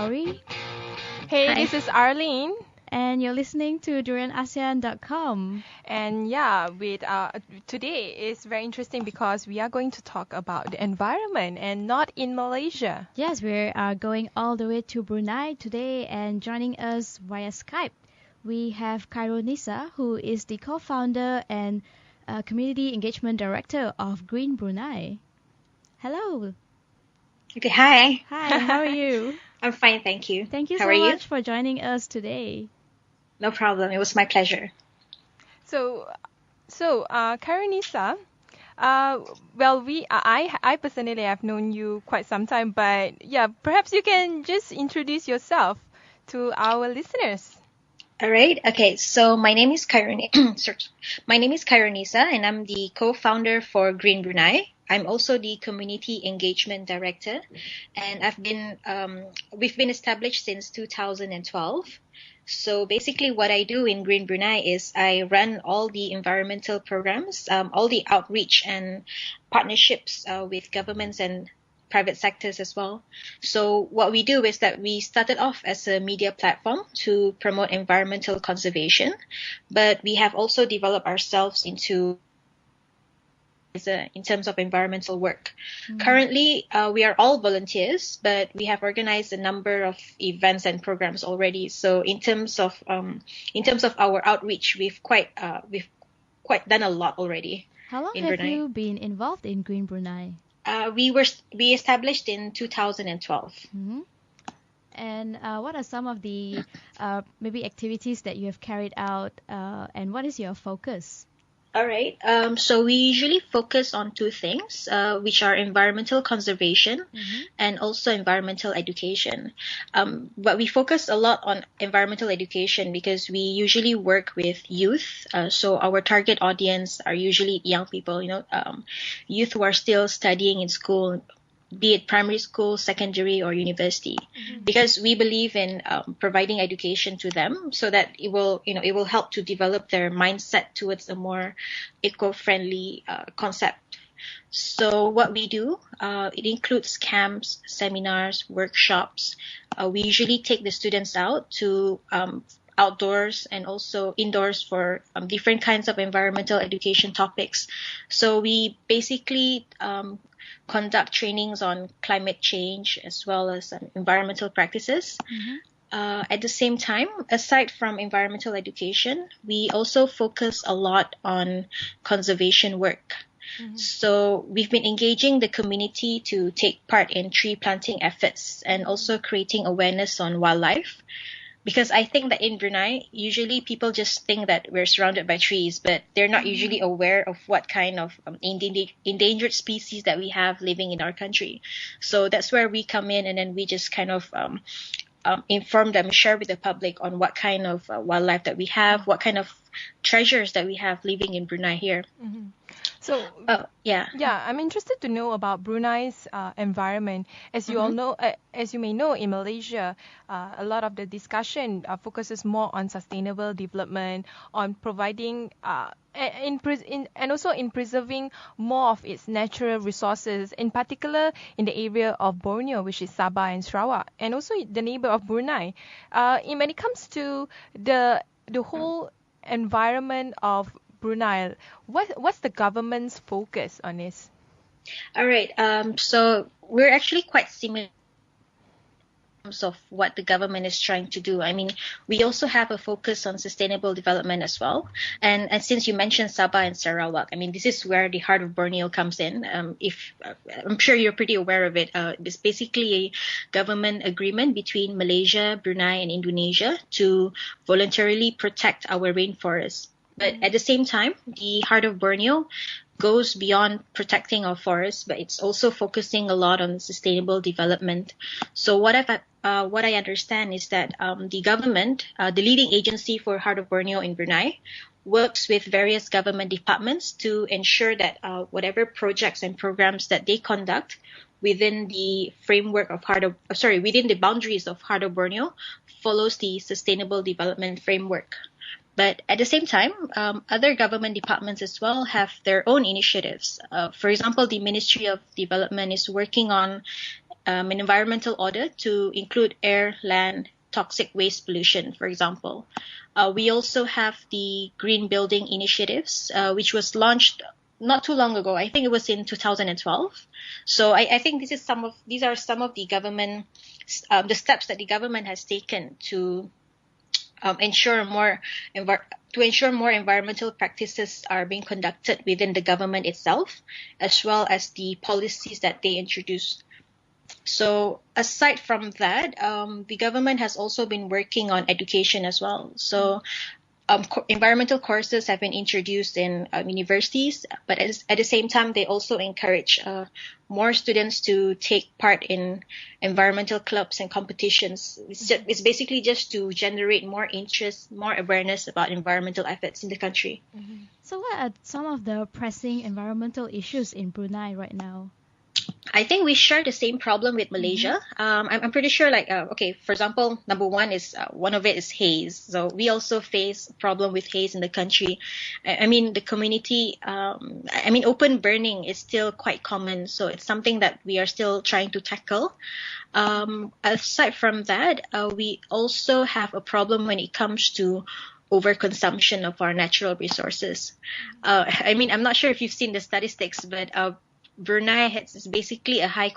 Gowri. Hey, Hi. this is Arlene. And you're listening to ASEAN.com. And yeah, with today is very interesting because we are going to talk about the environment and not in Malaysia. Yes, we are going all the way to Brunei today, and joining us via Skype, we have Khairunnisa, who is the co-founder and community engagement director of Green Brunei. Hello. Okay, hi. Hi, how are you? I'm fine, thank you. Thank you How so are you? much for joining us today. No problem. It was my pleasure. So, Khairunnisa, I personally have known you quite some time, but yeah, perhaps you can just introduce yourself to our listeners. All right. Okay. So my name is My name is Khairunnisa, and I'm the co-founder for Green Brunei. I'm also the community engagement director, and we've been established since 2012. So basically what I do in Green Brunei is I run all the environmental programs, all the outreach and partnerships with governments and private sectors as well. So what we do is that we started off as a media platform to promote environmental conservation, but we have also developed ourselves into in terms of environmental work. Currently, we are all volunteers, but we have organized a number of events and programs already. So in terms of our outreach, we've quite done a lot already. How long in have Brunei. you been involved in Green Brunei? We established in 2012. Mm-hmm. And what are some of the maybe activities that you have carried out, and what is your focus? All right. So we usually focus on two things, which are environmental conservation and also environmental education. But we focus a lot on environmental education because we usually work with youth. So our target audience are usually young people, youth who are still studying in school, be it primary school, secondary, or university, because we believe in providing education to them so that it will help to develop their mindset towards a more eco-friendly concept. So what we do, it includes camps, seminars, workshops. We usually take the students out to outdoors and also indoors for different kinds of environmental education topics. So we basically conduct trainings on climate change as well as environmental practices. At the same time, aside from environmental education, we also focus a lot on conservation work. So we've been engaging the community to take part in tree planting efforts and also creating awareness on wildlife. Because I think that in Brunei, usually people just think that we're surrounded by trees, but they're not usually aware of what kind of endangered species that we have living in our country. So that's where we come in, and then we just kind of inform them, share with the public on what kind of wildlife that we have, what kind of treasures that we have living in Brunei here. So, I'm interested to know about Brunei's environment. As you all know, as you may know, in Malaysia, a lot of the discussion focuses more on sustainable development, on providing and also in preserving more of its natural resources, in particular in the area of Borneo, which is Sabah and Sarawak, and also the neighbor of Brunei. When it comes to the whole environment of Brunei, what's the government's focus on this? All right. So we're actually quite similar in terms of what the government is trying to do. I mean, we also have a focus on sustainable development as well. And since you mentioned Sabah and Sarawak, I mean, this is where the heart of Borneo comes in. I'm sure you're pretty aware of it. It's basically a government agreement between Malaysia, Brunei, and Indonesia to voluntarily protect our rainforests. But at the same time, the heart of Borneo goes beyond protecting our forests, but it's also focusing a lot on sustainable development. So what I understand is that the government, the leading agency for Heart of Borneo in Brunei, works with various government departments to ensure that whatever projects and programs that they conduct within the framework of within the boundaries of Heart of Borneo follows the sustainable development framework. But at the same time, other government departments as well have their own initiatives. For example, the Ministry of Development is working on an environmental audit to include air, land, toxic waste pollution, for example. We also have the green building initiatives, which was launched not too long ago. I think it was in 2012. So I think these are some of the government, the steps that the government has taken to ensure more environmental practices are being conducted within the government itself, as well as the policies that they introduce. So aside from that, the government has also been working on education as well. So environmental courses have been introduced in universities, but at the same time, they also encourage more students to take part in environmental clubs and competitions. It's basically just to generate more interest, more awareness about environmental efforts in the country. Mm-hmm. So what are some of the pressing environmental issues in Brunei right now? I think we share the same problem with Malaysia. I'm pretty sure, for example, number one is one of it is haze. So we also face a problem with haze in the country. I mean, the community, open burning is still quite common. So it's something that we are still trying to tackle. Aside from that, we also have a problem when it comes to overconsumption of our natural resources. I'm not sure if you've seen the statistics, but Brunei is basically a high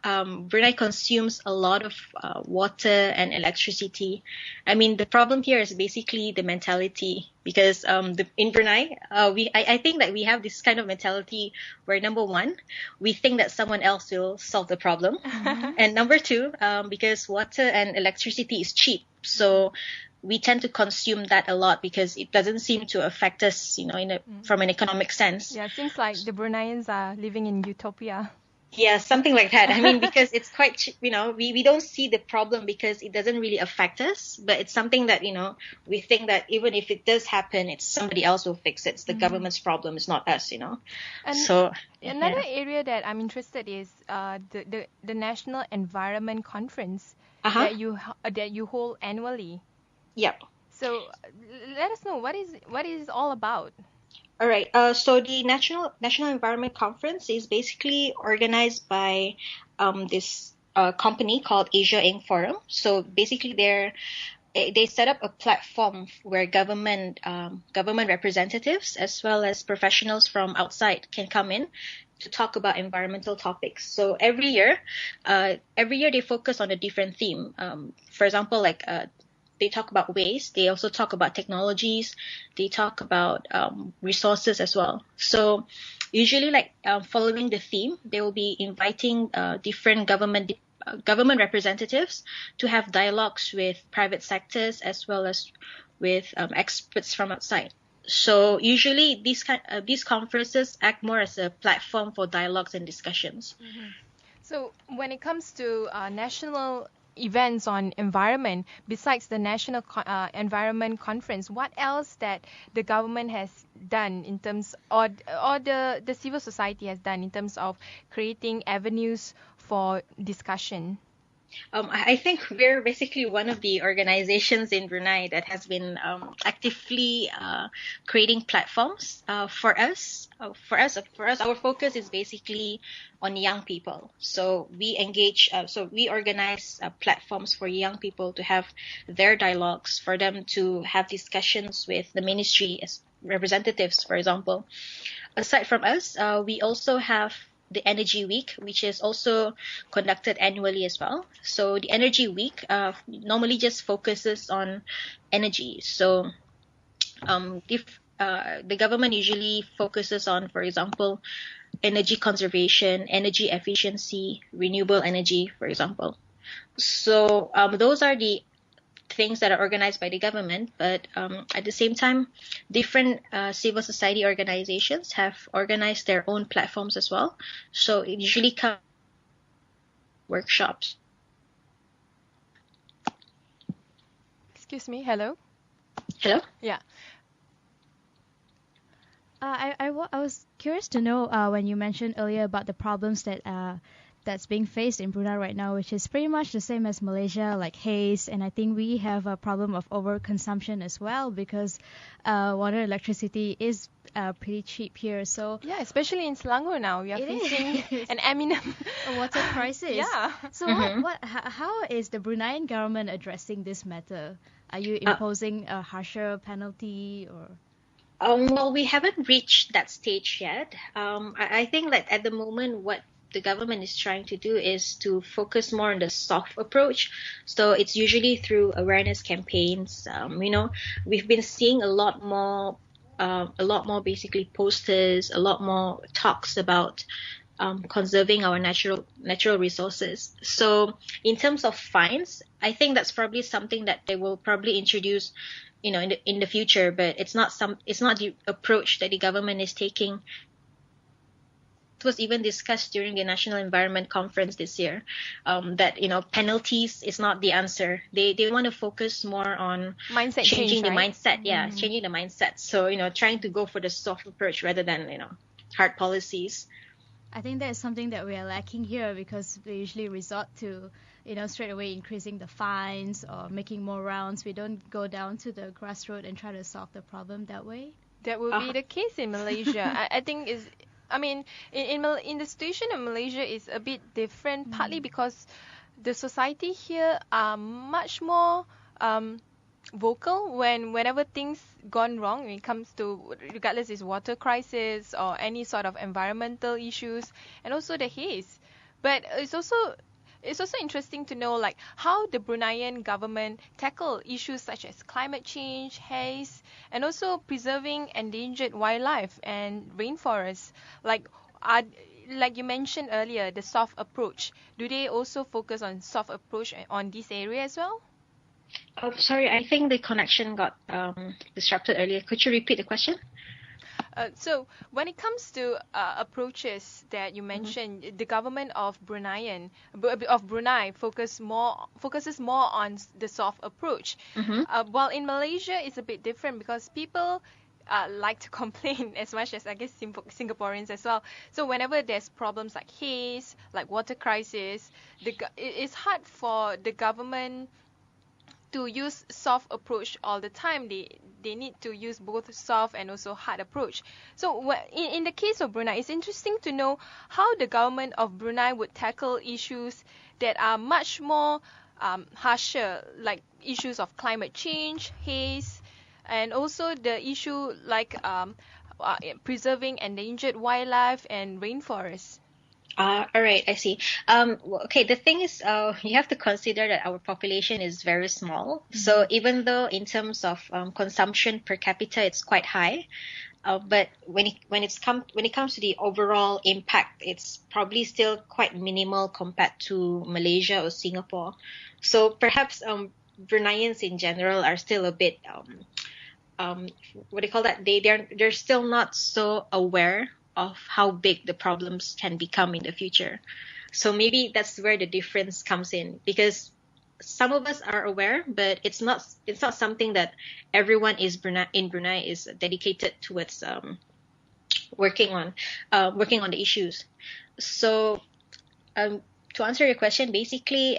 Brunei consumes a lot of water and electricity. I mean, the problem here is basically the mentality, because in Brunei, I think that we have this kind of mentality where, number one, we think that someone else will solve the problem, and number two, because water and electricity is cheap, so we tend to consume that a lot because it doesn't seem to affect us, from an economic sense. Yeah, it seems like the Bruneians are living in utopia. Yeah, something like that. I mean, because it's quite, we don't see the problem because it doesn't really affect us, but it's something that, we think that even if it does happen, it's somebody else will fix it. It's the government's problem. It's not us, And so another area that I'm interested is the National Environment Conference that you hold annually. Yep. So let us know what is all about. All right. So the National Environment Conference is basically organized by this company called Asia Inc. Forum. So basically, they set up a platform where government representatives as well as professionals from outside can come in to talk about environmental topics. So every year they focus on a different theme. For example, they talk about waste. They also talk about technologies. They talk about resources as well. So usually, following the theme, they will be inviting different government representatives to have dialogues with private sectors as well as with experts from outside. So usually, these conferences act more as a platform for dialogues and discussions. Mm-hmm. So when it comes to national events on environment, besides the National Environment Conference, what else that the government has done in terms, or the civil society has done in terms of creating avenues for discussion? I think we're basically one of the organizations in Brunei that has been actively creating platforms for us. Our focus is basically on young people. So we engage. So we organize platforms for young people to have their dialogues, for them to have discussions with the ministry as representatives, for example. Aside from us, we also have the Energy Week, which is also conducted annually as well. So the Energy Week normally just focuses on energy. So the government usually focuses on, for example, energy conservation, energy efficiency, renewable energy, for example. So those are the things that are organized by the government, but at the same time, different civil society organizations have organized their own platforms as well. So it usually comes workshops. Excuse me. Hello. Yeah. I was curious to know when you mentioned earlier about the problems that that's being faced in Brunei right now, which is pretty much the same as Malaysia, like haze. And I think we have a problem of overconsumption as well because water electricity is pretty cheap here. So yeah, especially in Selangor now, we are facing an eminent water crisis. Yeah. So how is the Bruneian government addressing this matter? Are you imposing a harsher penalty or? Well, we haven't reached that stage yet. I think that at the moment, what the government is trying to do is to focus more on the soft approach. So it's usually through awareness campaigns. We've been seeing a lot more basically posters, a lot more talks about conserving our natural resources. So in terms of fines, I think that's probably something that they will probably introduce, in the future. But it's not the approach that the government is taking. It was even discussed during the National Environment Conference this year, that penalties is not the answer. They want to focus more on mindset changing change, right? the mindset. Yeah, changing the mindset. So trying to go for the soft approach rather than hard policies. I think that is something that we are lacking here because we usually resort to, straight away increasing the fines or making more rounds. We don't go down to the grassroots and try to solve the problem that way. That will be the case in Malaysia. I think in the situation in Malaysia is a bit different, partly because the society here are much more vocal whenever things gone wrong when it comes to, regardless it's water crisis or any sort of environmental issues, and also the haze. But it's also interesting to know like how the Bruneian government tackle issues such as climate change, haze, and also preserving endangered wildlife and rainforests. Like you mentioned earlier, the soft approach. Do they also focus on soft approach on this area as well? Sorry, I think the connection got disrupted earlier. Could you repeat the question? So when it comes to approaches that you mentioned, the government of Brunei focuses more on the soft approach. While in Malaysia it's a bit different because people like to complain as much as I guess Singaporeans as well. So whenever there's problems like haze, like water crisis, it's hard for the government to use soft approach all the time. They need to use both soft and also hard approach. So in the case of Brunei, it's interesting to know how the government of Brunei would tackle issues that are much more harsher, like issues of climate change, haze, and also the issue like preserving endangered wildlife and rainforests. All right, I see. Okay, the thing is, you have to consider that our population is very small. So even though in terms of consumption per capita, it's quite high, but when it comes to the overall impact, it's probably still quite minimal compared to Malaysia or Singapore. So perhaps Bruneians in general are still a bit what do you call that? They're still not so aware of how big the problems can become in the future. So maybe that's where the difference comes in, because some of us are aware, but it's not something that everyone in Brunei is dedicated towards working on the issues. So to answer your question, basically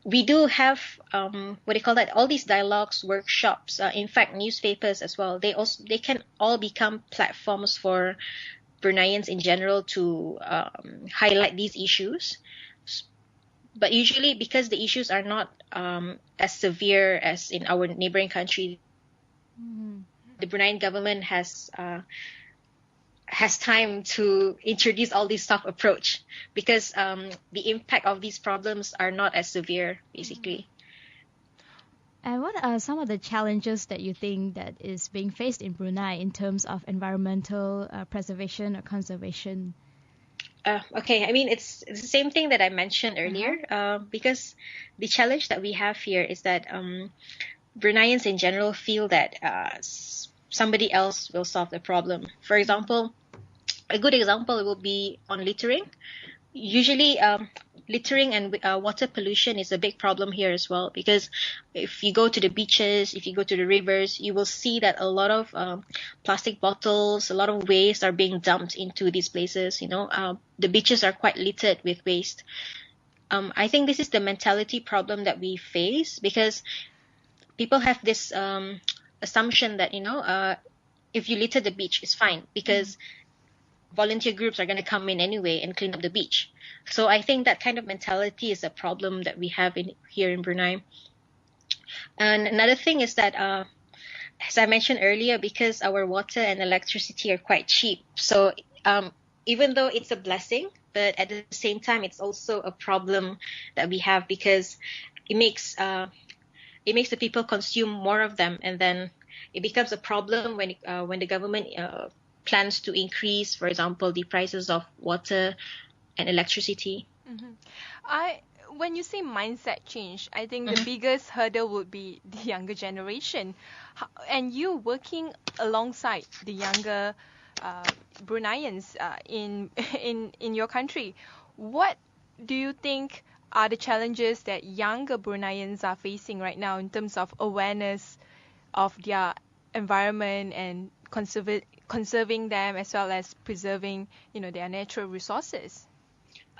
we do have all these dialogues, workshops, in fact newspapers as well. They can all become platforms for Bruneians in general to highlight these issues. But usually, because the issues are not as severe as in our neighboring country, the Bruneian government has time to introduce all this soft approach, because the impact of these problems are not as severe, basically. And what are some of the challenges that you think that is being faced in Brunei in terms of environmental preservation or conservation? Okay, I mean, it's the same thing that I mentioned earlier, because the challenge that we have here is that Bruneians in general feel that somebody else will solve the problem. For example, a good example will be on littering. usually littering and water pollution is a big problem here as well, because if you go to the beaches, if you go to the rivers, you will see that a lot of plastic bottles, a lot of waste are being dumped into these places. The beaches are quite littered with waste. I think this is the mentality problem that we face, because people have this assumption that if you litter the beach, it's fine, because volunteer groups are going to come in anyway and clean up the beach. So I think that kind of mentality is a problem that we have here in Brunei. And another thing is that, as I mentioned earlier, because our water and electricity are quite cheap, so even though it's a blessing, but at the same time, it's also a problem that we have, because it makes the people consume more of them, and then it becomes a problem when the government plans to increase, for example, the prices of water and electricity. When you say mindset change, I think the biggest hurdle would be the younger generation, and you working alongside the younger Bruneians in your country. What do you think are the challenges that younger Bruneians are facing right now in terms of awareness of their environment and conserving them, as well as preserving, their natural resources?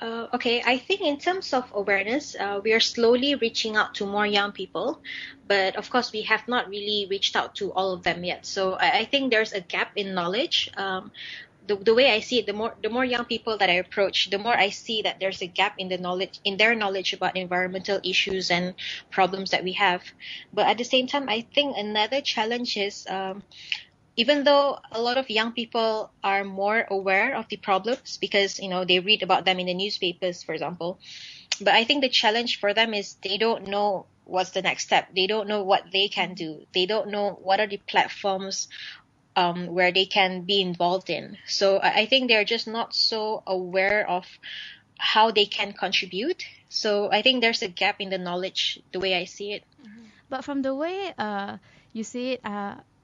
Okay, I think in terms of awareness, we are slowly reaching out to more young people, but of course we have not really reached out to all of them yet. So I think there's a gap in knowledge. The way I see it, the more young people that I approach, the more I see that there's a gap in their knowledge about environmental issues and problems that we have. But at the same time, I think another challenge is, even though a lot of young people are more aware of the problems because, they read about them in the newspapers, for example, but I think the challenge for them is they don't know what's the next step. They don't know what they can do. They don't know what are the platforms where they can be involved in. So I think they're just not so aware of how they can contribute. So I think there's a gap in the knowledge, the way I see it. But from the way you see it,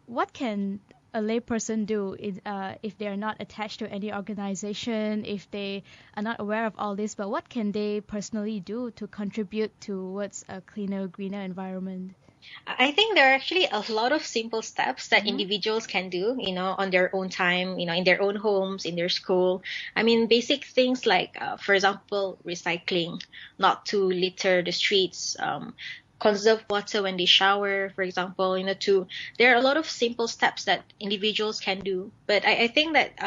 what can a layperson do if they are not attached to any organization, if they are not aware of all this, but what can they personally do to contribute towards a cleaner, greener environment? I think there are actually a lot of simple steps that individuals can do, on their own time, in their own homes, in their school. I mean, basic things like, for example, recycling, not to litter the streets, conserve water when they shower, for example, there are a lot of simple steps that individuals can do. But I think that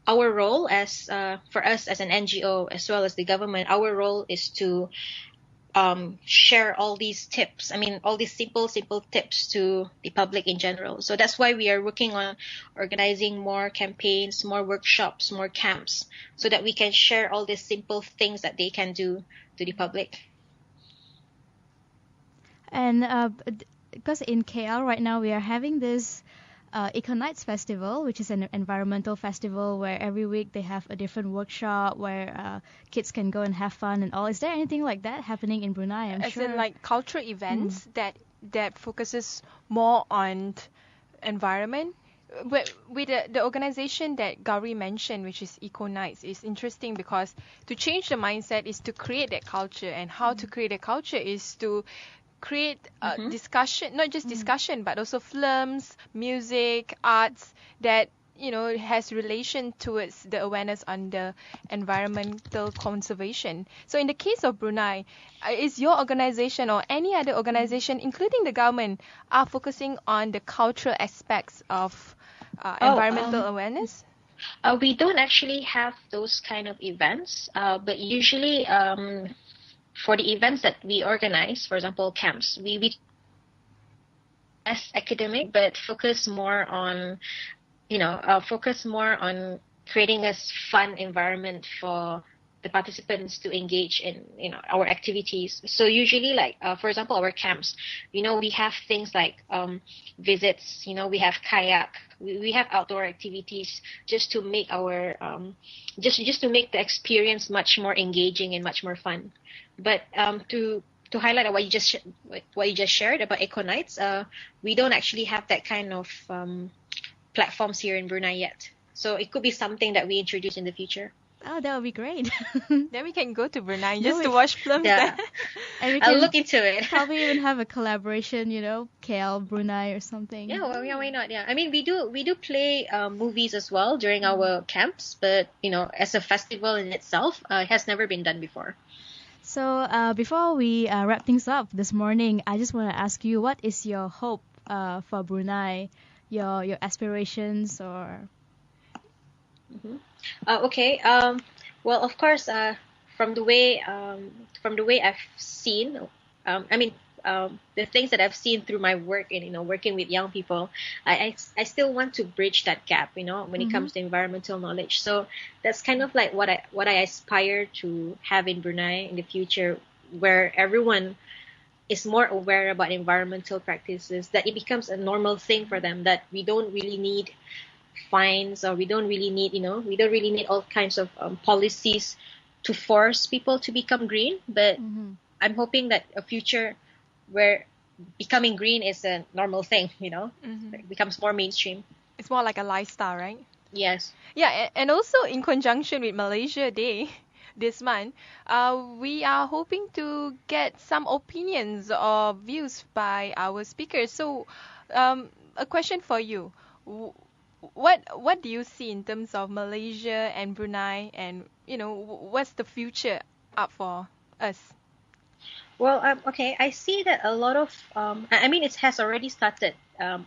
our role for us as an NGO, as well as the government, our role is to share all these tips. I mean, all these simple tips to the public in general. So that's why we are working on organizing more campaigns, more workshops, more camps, so that we can share all these simple things that they can do to the public. And because in KL right now we are having this Eco-Nights Festival, which is an environmental festival where every week they have a different workshop where kids can go and have fun and all. Is there anything like that happening in Brunei? I'm sure. As in like cultural events that focuses more on environment? With the organization that Gowri mentioned, which is Eco-Nights, is interesting because to change the mindset is to create that culture, and how to create a culture is to create discussion, not just discussion, but also films, music, arts that has relation towards the awareness on the environmental conservation. So in the case of Brunei, is your organization or any other organization, including the government, are focusing on the cultural aspects of environmental awareness? We don't actually have those kind of events, but usually for the events that we organize, for example, camps, we less academic, but focus more on creating a fun environment for the participants to engage in our activities. So usually, like for example, our camps, we have things like visits. We have kayak. We have outdoor activities just to make our just to make the experience much more engaging and much more fun. But to highlight what you just shared about Eco-Nights, we don't actually have that kind of platforms here in Brunei yet. So it could be something that we introduce in the future. Oh, that would be great. Then we can go to Brunei just to watch films there. And I'll look into it. Probably even have a collaboration, KL, Brunei or something. Yeah, well, yeah, why not? Yeah, I mean, we do play movies as well during our camps, but as a festival in itself, it has never been done before. So before we wrap things up this morning, I just want to ask you, what is your hope for Brunei, your aspirations or? Mm-hmm. Okay. Well, of course, from the way I've seen, the things that I've seen through my work and working with young people, I still want to bridge that gap, when it comes to environmental knowledge. So that's kind of like what I aspire to have in Brunei in the future, where everyone is more aware about environmental practices, that it becomes a normal thing for them, that we don't really need fines, or we don't really need all kinds of policies to force people to become green. But I'm hoping that a future where becoming green is a normal thing, it becomes more mainstream. It's more like a lifestyle, right? Yes. Yeah, and also in conjunction with Malaysia Day this month, we are hoping to get some opinions or views by our speakers. So a question for you. What do you see in terms of Malaysia and Brunei, and what's the future up for us? Well, okay, I see that a lot of it has already started,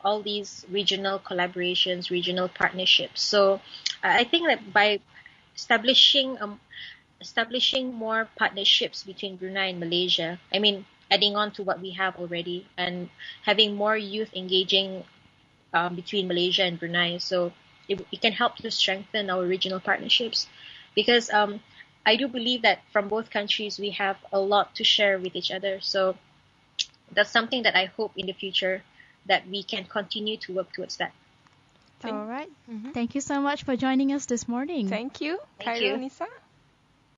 all these regional collaborations, regional partnerships. So I think that by establishing more partnerships between Brunei and Malaysia, adding on to what we have already, and having more youth engaging between Malaysia and Brunei, so it can help to strengthen our regional partnerships, because I do believe that from both countries we have a lot to share with each other. So that's something that I hope in the future that we can continue to work towards that. All right. Thank you so much for joining us this morning. Thank you, Khairunnisa.